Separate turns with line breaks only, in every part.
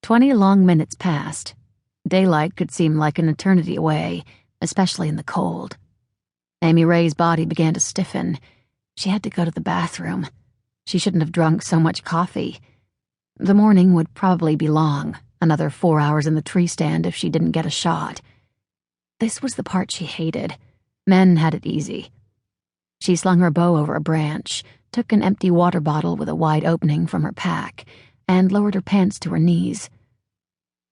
20 long minutes passed. Daylight could seem like an eternity away, especially in the cold. Amy Ray's body began to stiffen. She had to go to the bathroom. She shouldn't have drunk so much coffee. The morning would probably be long, another 4 hours in the tree stand if she didn't get a shot. This was the part she hated. Men had it easy. She slung her bow over a branch, took an empty water bottle with a wide opening from her pack, and lowered her pants to her knees.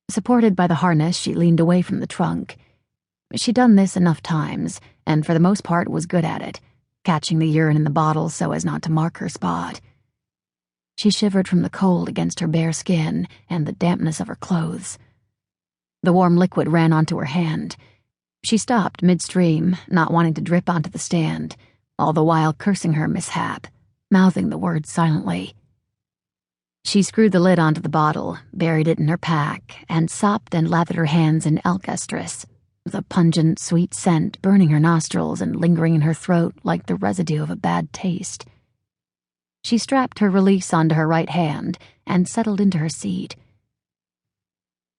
Supported by the harness, she leaned away from the trunk. She'd done this enough times, and for the most part was good at it, catching the urine in the bottle so as not to mark her spot. She shivered from the cold against her bare skin and the dampness of her clothes. The warm liquid ran onto her hand. She stopped midstream, not wanting to drip onto the stand, all the while cursing her mishap, mouthing the words silently. She screwed the lid onto the bottle, buried it in her pack, and sopped and lathered her hands in elk estrus, the pungent, sweet scent burning her nostrils and lingering in her throat like the residue of a bad taste. She strapped her release onto her right hand and settled into her seat.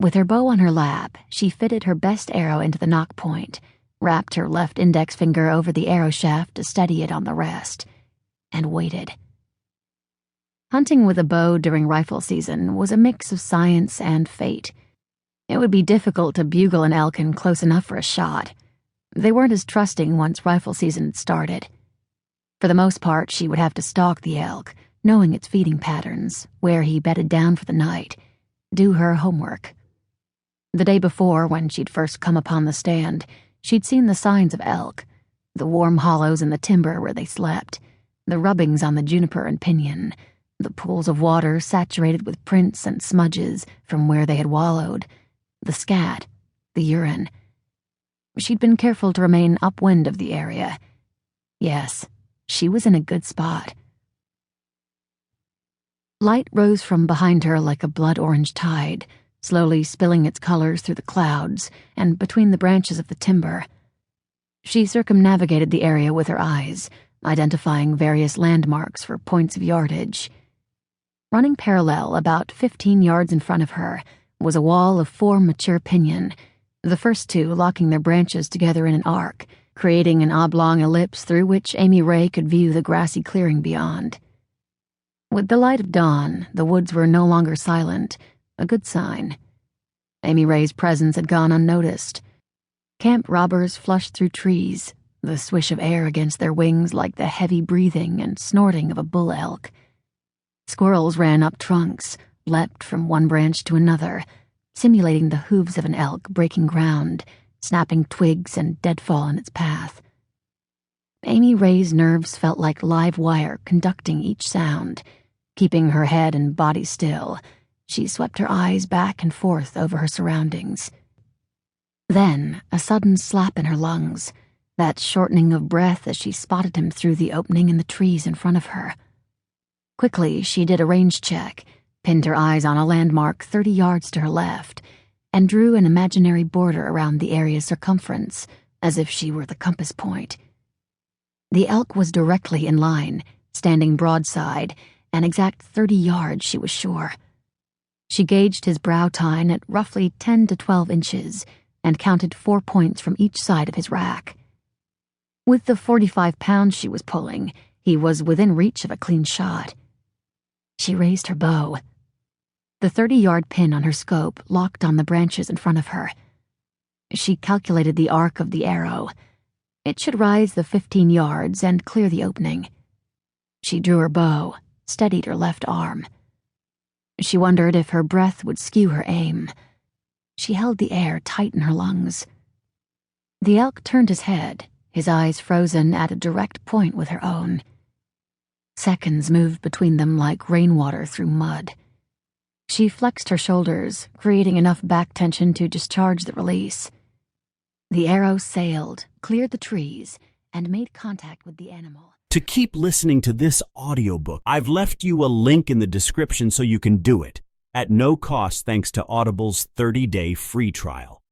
With her bow on her lap, she fitted her best arrow into the nock point, wrapped her left index finger over the arrow shaft to steady it on the rest, and waited. Hunting with a bow during rifle season was a mix of science and fate. It would be difficult to bugle an elk in close enough for a shot. They weren't as trusting once rifle season had started. For the most part, she would have to stalk the elk, knowing its feeding patterns, where he bedded down for the night, do her homework. The day before, when she'd first come upon the stand, she'd seen the signs of elk, the warm hollows in the timber where they slept, the rubbings on the juniper and pinyon, the pools of water saturated with prints and smudges from where they had wallowed, the scat, the urine. She'd been careful to remain upwind of the area. Yes, she was in a good spot. Light rose from behind her like a blood-orange tide, slowly spilling its colors through the clouds and between the branches of the timber. She circumnavigated the area with her eyes, identifying various landmarks for points of yardage. Running parallel, about 15 yards in front of her, was a wall of 4 mature pinyon, the first 2 locking their branches together in an arc, creating an oblong ellipse through which Amy Ray could view the grassy clearing beyond. With the light of dawn, the woods were no longer silent, a good sign. Amy Ray's presence had gone unnoticed. Camp robbers flushed through trees, the swish of air against their wings like the heavy breathing and snorting of a bull elk. Squirrels ran up trunks, leapt from one branch to another, simulating the hooves of an elk breaking ground, snapping twigs and deadfall in its path. Amy Ray's nerves felt like live wire conducting each sound. Keeping her head and body still, she swept her eyes back and forth over her surroundings. Then, a sudden slap in her lungs, that shortening of breath as she spotted him through the opening in the trees in front of her. Quickly, she did a range check, pinned her eyes on a landmark 30 yards to her left, and drew an imaginary border around the area's circumference, as if she were the compass point. The elk was directly in line, standing broadside, an exact 30 yards, she was sure. She gauged his brow tine at roughly 10 to 12 inches and counted 4 points from each side of his rack. With the 45 pounds she was pulling, he was within reach of a clean shot. She raised her bow. The 30-yard pin on her scope locked on the branches in front of her. She calculated the arc of the arrow. It should rise the 15 yards and clear the opening. She drew her bow, steadied her left arm. She wondered if her breath would skew her aim. She held the air tight in her lungs. The elk turned his head, his eyes frozen at a direct point with her own. Seconds moved between them like rainwater through mud. She flexed her shoulders, creating enough back tension to discharge the release. The arrow sailed, cleared the trees, and made contact with the animal.
To keep listening to this audiobook, I've left you a link in the description so you can do it, at no cost thanks to Audible's 30-day free trial.